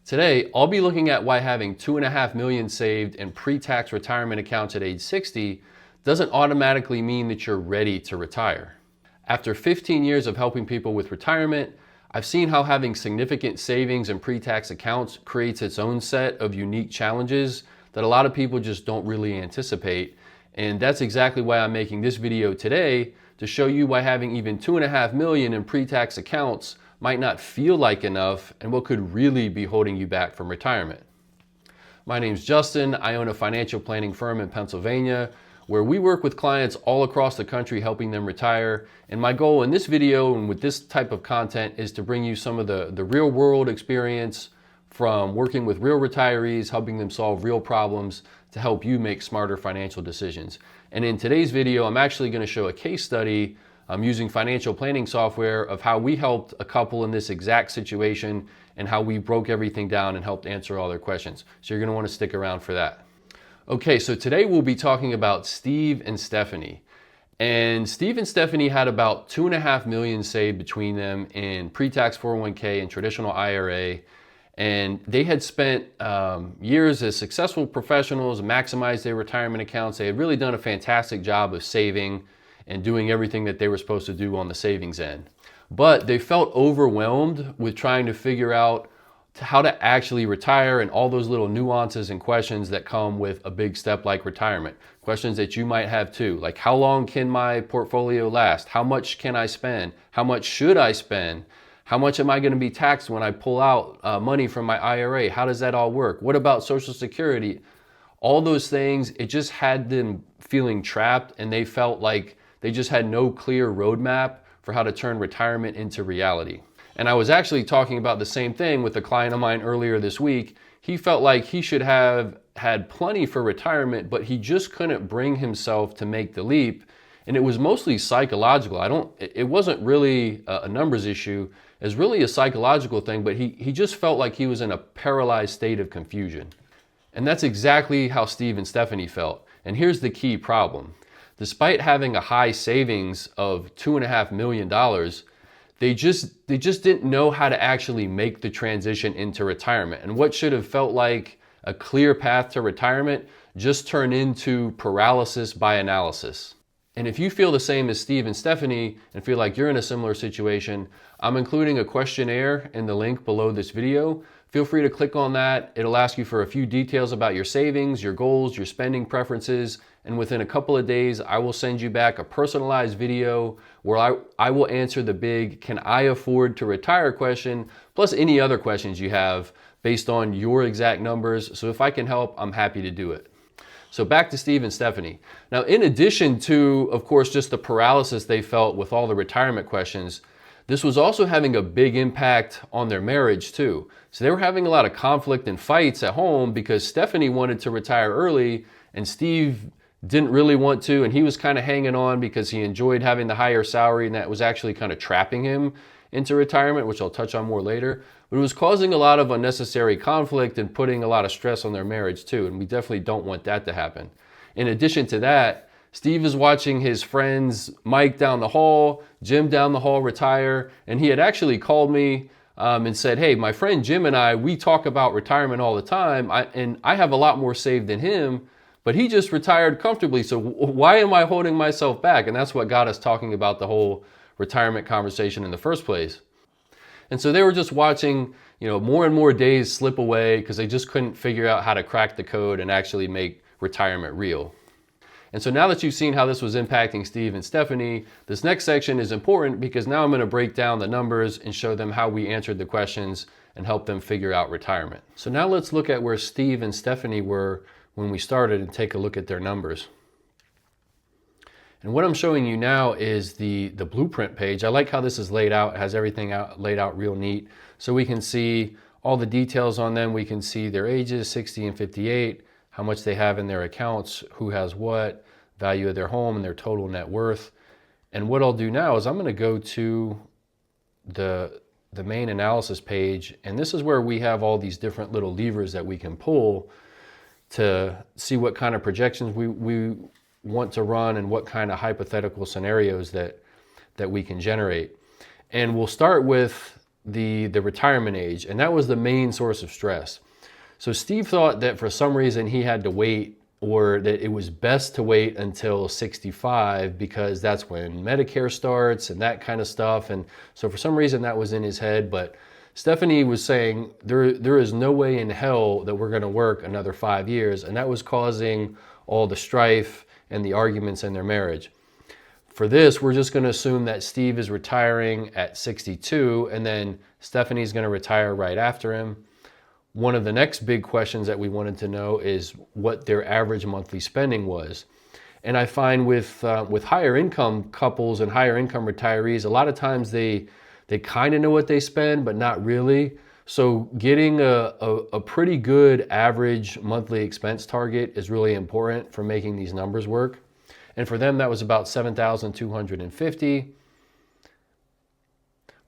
Today, I'll be looking at why having $2.5 million saved in pre-tax retirement accounts at age 60 doesn't automatically mean that you're ready to retire. After 15 years of helping people with retirement, I've seen how having significant savings in pre-tax accounts creates its own set of unique challenges that a lot of people just don't really anticipate. And that's exactly why I'm making this video today, to show you why having even $2.5 million in pre-tax accounts might not feel like enough and what could really be holding you back from retirement. My name's Justin. I own a financial planning firm in Pennsylvania where we work with clients all across the country helping them retire. And my goal in this video and with this type of content is to bring you some of the real world experience from working with real retirees, helping them solve real problems to help you make smarter financial decisions. And in today's video, I'm actually going to show a case study using financial planning software of how we helped a couple in this exact situation and how we broke everything down and helped answer all their questions. So you're going to want to stick around for that. Okay, so today we'll be talking about Steve and Stephanie. And Steve and Stephanie had about $2.5 million saved between them in pre-tax 401k and traditional IRA. And they had spent years as successful professionals, maximized their retirement accounts. They had really done a fantastic job of saving and doing everything that they were supposed to do on the savings end. But they felt overwhelmed with trying to figure out how to actually retire and all those little nuances and questions that come with a big step like retirement. Questions that you might have too, like how long can my portfolio last? How much can I spend? How much should I spend? How much am I going to be taxed when I pull out money from my IRA? How does that all work? What about Social Security? All those things, it just had them feeling trapped, and they felt like they just had no clear roadmap for how to turn retirement into reality. And I was actually talking about the same thing with a client of mine earlier this week. He felt like he should have had plenty for retirement, but he just couldn't bring himself to make the leap. And it was mostly psychological. It wasn't really a numbers issue. It was really a psychological thing, but he just felt like he was in a paralyzed state of confusion. And that's exactly how Steve and Stephanie felt. And here's the key problem. Despite having a high savings of $2.5 million, they just didn't know how to actually make the transition into retirement. And what should have felt like a clear path to retirement just turned into paralysis by analysis. And if you feel the same as Steve and Stephanie and feel like you're in a similar situation, I'm including a questionnaire in the link below this video. Feel free to click on that. It'll ask you for a few details about your savings, your goals, your spending preferences, and within a couple of days, I will send you back a personalized video where I will answer the big "can I afford to retire" question, plus any other questions you have based on your exact numbers. So if I can help, I'm happy to do it. So back to Steve and Stephanie. Now, in addition to, of course, just the paralysis they felt with all the retirement questions, this was also having a big impact on their marriage too. So they were having a lot of conflict and fights at home because Stephanie wanted to retire early and Steve didn't really want to, and he was kind of hanging on because he enjoyed having the higher salary, and that was actually kind of trapping him into retirement, which I'll touch on more later. But it was causing a lot of unnecessary conflict and putting a lot of stress on their marriage too, and we definitely don't want that to happen. In addition to that, Steve is watching his friends Mike down the hall, Jim down the hall retire, and he had actually called me and said, "Hey, my friend Jim and I, we talk about retirement all the time, and I have a lot more saved than him, but he just retired comfortably, so why am I holding myself back?" And that's what got us talking about the whole retirement conversation in the first place. And so they were just watching, more and more days slip away because they just couldn't figure out how to crack the code and actually make retirement real. And so now that you've seen how this was impacting Steve and Stephanie, this next section is important because now I'm going to break down the numbers and show them how we answered the questions and help them figure out retirement. So now let's look at where Steve and Stephanie were when we started and take a look at their numbers. And what I'm showing you now is the blueprint page. I like how this is laid out. It has everything laid out real neat. So we can see all the details on them. We can see their ages, 60 and 58, how much they have in their accounts, who has what, value of their home, and their total net worth. And what I'll do now is I'm going to go to the main analysis page. And this is where we have all these different little levers that we can pull to see what kind of projections we want to run and what kind of hypothetical scenarios that we can generate. And we'll start with the retirement age, and that was the main source of stress. So Steve thought that for some reason he had to wait, or that it was best to wait until 65 because that's when Medicare starts and that kind of stuff. And so for some reason that was in his head. But Stephanie was saying there is no way in hell that we're going to work another 5 years, and that was causing all the strife and the arguments in their marriage. For this, we're just going to assume that Steve is retiring at 62, and then Stephanie's going to retire right after him. One of the next big questions that we wanted to know is what their average monthly spending was. And I find with higher income couples and higher income retirees, a lot of times they kind of know what they spend, but not really. So getting a pretty good average monthly expense target is really important for making these numbers work. And for them, that was about $7,250.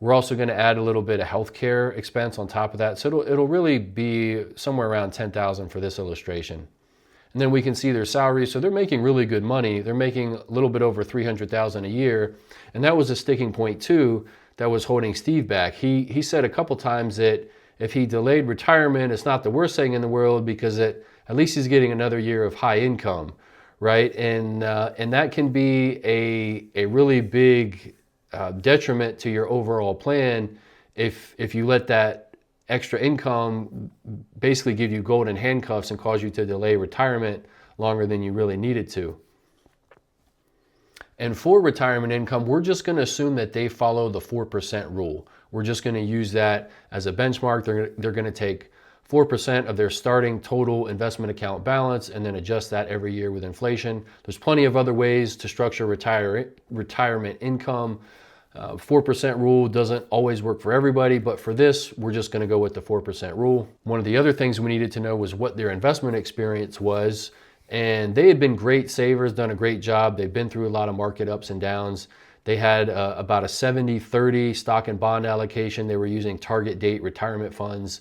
We're also going to add a little bit of healthcare expense on top of that. So it'll really be somewhere around $10,000 for this illustration. And then we can see their salaries. So they're making really good money. They're making a little bit over $300,000 a year. And that was a sticking point too that was holding Steve back. He said a couple times that if he delayed retirement, it's not the worst thing in the world because at least he's getting another year of high income, right? And that can be a really big detriment to your overall plan if you let that extra income basically give you golden handcuffs and cause you to delay retirement longer than you really needed to. And for retirement income, we're just going to assume that they follow the 4% rule. We're just going to use that as a benchmark. They're going to take 4% of their starting total investment account balance and then adjust that every year with inflation. There's plenty of other ways to structure retirement income. 4% rule doesn't always work for everybody, but for this, we're just going to go with the 4% rule. One of the other things we needed to know was what their investment experience was. And they had been great savers, done a great job. They've been through a lot of market ups and downs. They had about a 70-30 stock and bond allocation. They were using target date retirement funds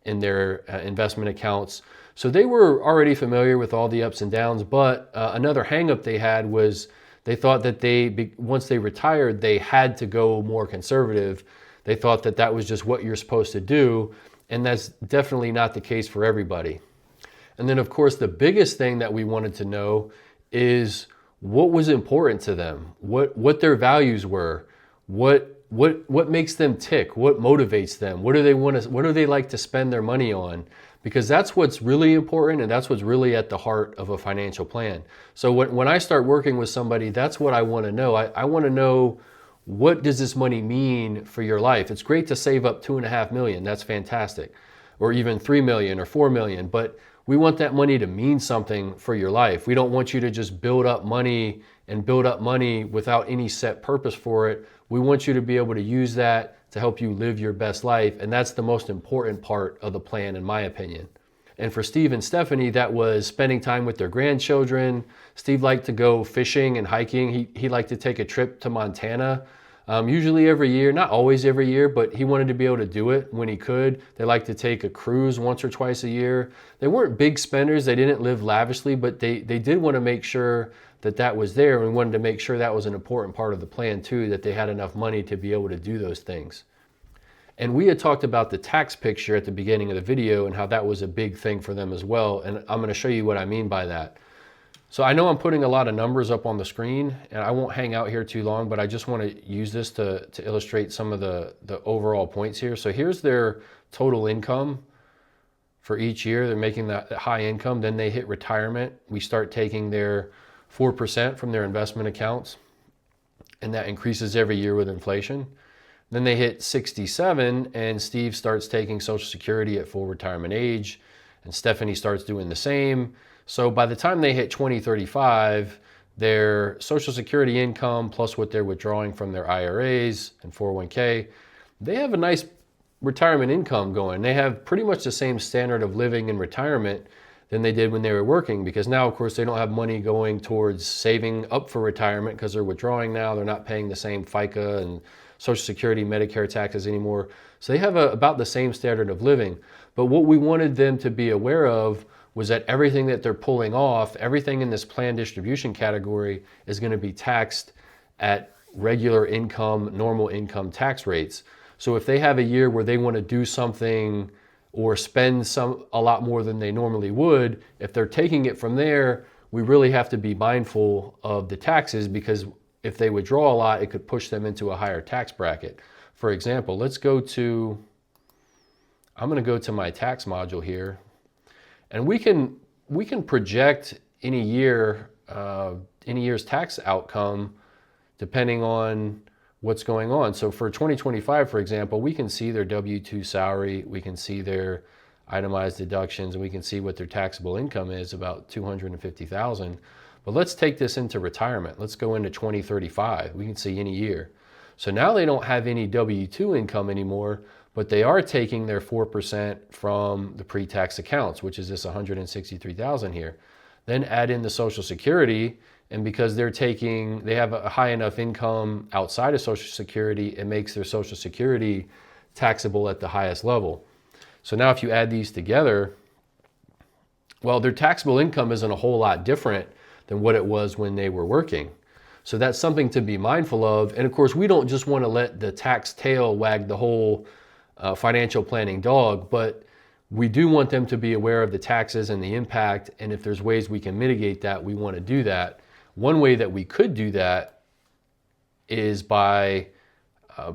in their investment accounts. So they were already familiar with all the ups and downs, but another hangup they had was they thought that once they retired, they had to go more conservative. They thought that that was just what you're supposed to do, and that's definitely not the case for everybody. And then, of course, the biggest thing that we wanted to know is what was important to them, what their values were, what makes them tick, what motivates them, what do they like to spend their money on? Because that's what's really important, and that's what's really at the heart of a financial plan. So when I start working with somebody, that's what I want to know. I want to know, what does this money mean for your life? It's great to save up $2.5 million. That's fantastic. Or even $3 million or $4 million. But we want that money to mean something for your life. We don't want you to just build up money without any set purpose for it. We want you to be able to use that to help you live your best life. And that's the most important part of the plan, in my opinion. And for Steve and Stephanie, that was spending time with their grandchildren. Steve liked to go fishing and hiking. He liked to take a trip to Montana, usually every year, not always every year, but he wanted to be able to do it when he could. They liked to take a cruise once or twice a year. They weren't big spenders. They didn't live lavishly, but they did want to make sure that was there, and wanted to make sure that was an important part of the plan too, that they had enough money to be able to do those things. And we had talked about the tax picture at the beginning of the video and how that was a big thing for them as well. And I'm going to show you what I mean by that. So I know I'm putting a lot of numbers up on the screen, and I won't hang out here too long, but I just want to use this to illustrate some of the overall points here. So here's their total income for each year. They're making that high income. Then they hit retirement. We start taking their 4% from their investment accounts, and that increases every year with inflation. Then they hit 67, and Steve starts taking Social Security at full retirement age, and Stephanie starts doing the same. So by the time they hit 2035, their Social Security income plus what they're withdrawing from their IRAs and 401k, they have a nice retirement income going. They have pretty much the same standard of living in retirement than they did when they were working, because now, of course, they don't have money going towards saving up for retirement because they're withdrawing now. They're not paying the same FICA and Social Security, Medicare taxes anymore. So they have about the same standard of living. But what we wanted them to be aware of was that everything that they're pulling off, everything in this plan distribution category is going to be taxed at regular income, normal income tax rates. So if they have a year where they want to do something or spend a lot more than they normally would, if they're taking it from there, we really have to be mindful of the taxes, because if they withdraw a lot, it could push them into a higher tax bracket. For example, I'm going to go to my tax module here, and we can project any year's tax outcome depending on what's going on. So for 2025, for example, we can see their W-2 salary, we can see their itemized deductions, and we can see what their taxable income is, about $250,000. But let's take this into retirement. Let's go into 2035. We can see any year. So now they don't have any W-2 income anymore, but they are taking their 4% from the pre-tax accounts, which is this $163,000 here. Then add in the Social Security, and because they have a high enough income outside of Social Security, it makes their Social Security taxable at the highest level. So now if you add these together, well, their taxable income isn't a whole lot different than what it was when they were working. So that's something to be mindful of. And of course, we don't just want to let the tax tail wag the whole financial planning dog, but we do want them to be aware of the taxes and the impact. And if there's ways we can mitigate that, we want to do that. One way that we could do that is by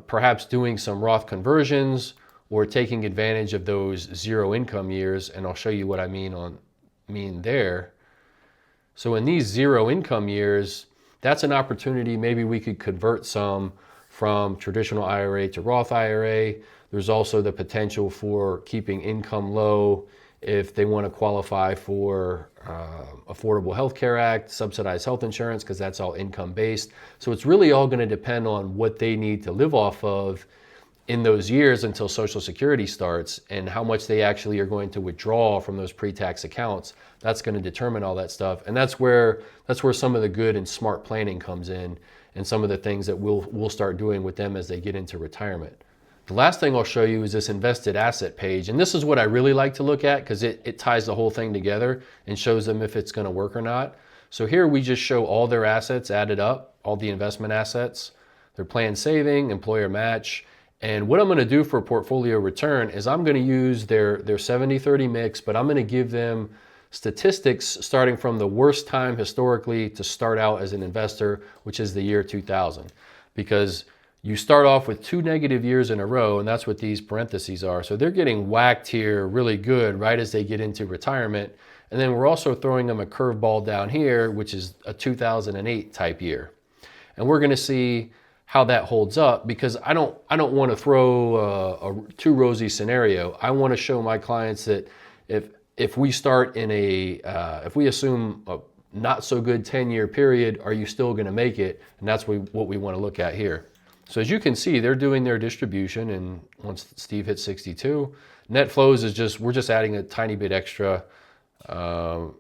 perhaps doing some Roth conversions or taking advantage of those zero income years. And I'll show you what I mean there. So in these zero income years, that's an opportunity. Maybe we could convert some from traditional IRA to Roth IRA. There's also the potential for keeping income low if they want to qualify for Affordable Health Care Act, subsidized health insurance, because that's all income based. So it's really all going to depend on what they need to live off of in those years until Social Security starts, and how much they actually are going to withdraw from those pre-tax accounts. That's going to determine all that stuff. And that's where some of the good and smart planning comes in, and some of the things that we'll start doing with them as they get into retirement. The last thing I'll show you is this invested asset page. And this is what I really like to look at, because it ties the whole thing together and shows them if it's going to work or not. So here we just show all their assets added up, all the investment assets, their planned saving, employer match. And what I'm going to do for portfolio return is I'm going to use their 70-30 mix, but I'm going to give them statistics starting from the worst time historically to start out as an investor, which is the year 2000. Because you start off with 2 negative years in a row, and that's what these parentheses are. So they're getting whacked here really good right as they get into retirement. And then we're also throwing them a curveball down here, which is a 2008 type year. And we're going to see how that holds up, because I don't want to throw a too rosy scenario. I want to show my clients that if we start in if we assume a not so good 10-year period, are you still going to make it? And that's what we want to look at here. So as you can see, they're doing their distribution, and once Steve hits 62, net flows is we're just adding a tiny bit extra to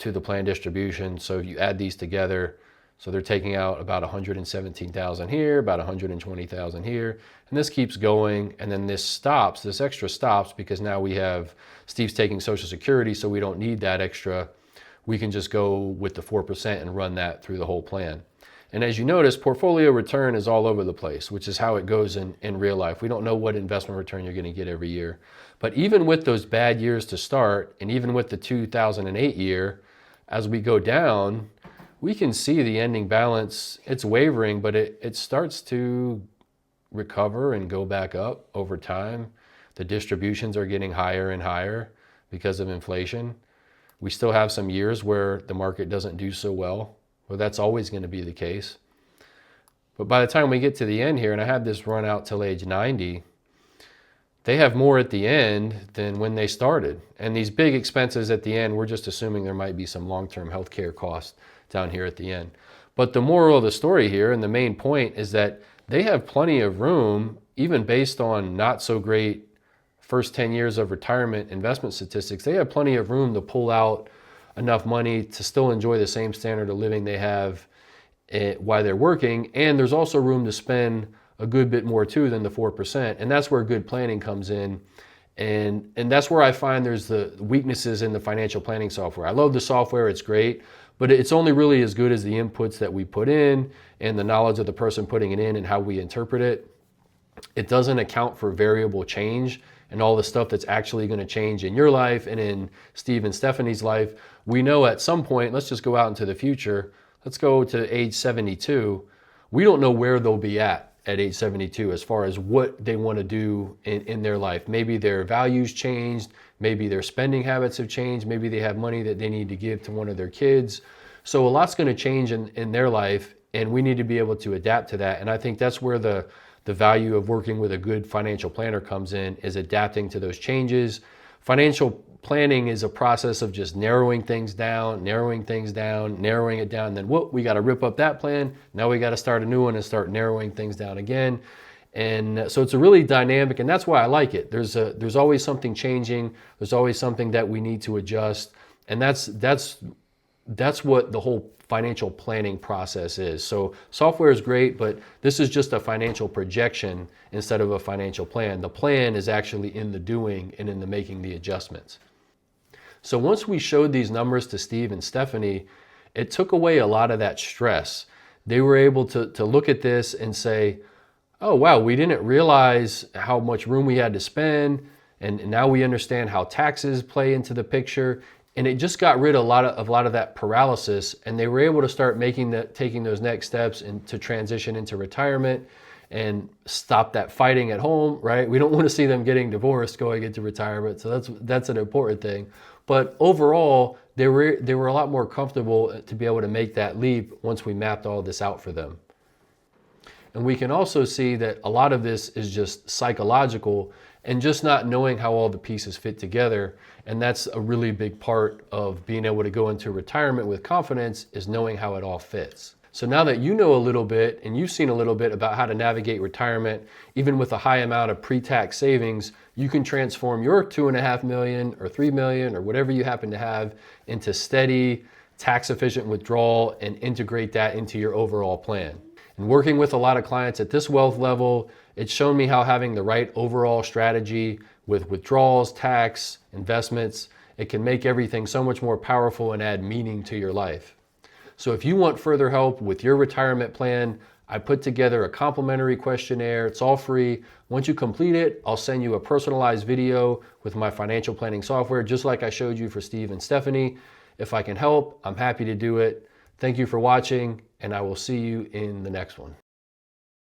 the plan distribution. So you add these together. So they're taking out about 117,000 here, about 120,000 here, and this keeps going. And then this extra stops, because now Steve's taking Social Security, so we don't need that extra. We can just go with the 4% and run that through the whole plan. And as you notice, portfolio return is all over the place, which is how it goes in real life. We don't know what investment return you're going to get every year. But even with those bad years to start, and even with the 2008 year, as we go down, we can see the ending balance. It's wavering, but it starts to recover and go back up over time. The distributions are getting higher and higher because of inflation. We still have some years where the market doesn't do so well. Well, that's always going to be the case. But by the time we get to the end here, and I have this run out till age 90, they have more at the end than when they started. And these big expenses at the end, we're just assuming there might be some long-term healthcare costs down here at the end. But the moral of the story here, and the main point, is that they have plenty of room, even based on not so great first 10 years of retirement investment statistics. They have plenty of room to pull out enough money to still enjoy the same standard of living they have while they're working. And there's also room to spend a good bit more too than the 4%. And that's where good planning comes in. And that's where I find there's the weaknesses in the financial planning software. I love the software, it's great, but it's only really as good as the inputs that we put in and the knowledge of the person putting it in and how we interpret it. It doesn't account for variable change and all the stuff that's actually going to change in your life and in Steve and Stephanie's life. We know at some point, let's just go out into the future. Let's go to age 72. We don't know where they'll be at age 72 as far as what they want to do in their life. Maybe their values changed. Maybe their spending habits have changed. Maybe they have money that they need to give to one of their kids. So a lot's going to change in their life, and we need to be able to adapt to that. And I think that's where the value of working with a good financial planner comes in, is adapting to those changes. Financial planning is a process of just narrowing things down, narrowing it down. Then whoop, we got to rip up that plan. Now we got to start a new one and start narrowing things down again. And so it's a really dynamic, and that's why I like it. There's always something changing. There's always something that we need to adjust. And that's what the whole financial planning process is. So software is great, but this is just a financial projection instead of a financial plan. The plan is actually in the doing and in the making the adjustments. So once we showed these numbers to Steve and Stephanie, it took away a lot of that stress. They were able to look at this and say, oh wow, we didn't realize how much room we had to spend, and now we understand how taxes play into the picture. And it just got rid of a lot of that paralysis, and they were able to start taking those next steps and to transition into retirement and stop that fighting at home, right? We don't want to see them getting divorced going into retirement, so that's an important thing. But overall, they were a lot more comfortable to be able to make that leap once we mapped all this out for them. And we can also see that a lot of this is just psychological and just not knowing how all the pieces fit together. And that's a really big part of being able to go into retirement with confidence, is knowing how it all fits. So now that you know a little bit and you've seen a little bit about how to navigate retirement, even with a high amount of pre-tax savings, you can transform your $2.5 million or $3 million or whatever you happen to have into steady, tax-efficient withdrawal and integrate that into your overall plan. And working with a lot of clients at this wealth level, it's shown me how having the right overall strategy with withdrawals, tax, investments, it can make everything so much more powerful and add meaning to your life. So if you want further help with your retirement plan, I put together a complimentary questionnaire. It's all free. Once you complete it, I'll send you a personalized video with my financial planning software, just like I showed you for Steve and Stephanie. If I can help, I'm happy to do it. Thank you for watching, and I will see you in the next one.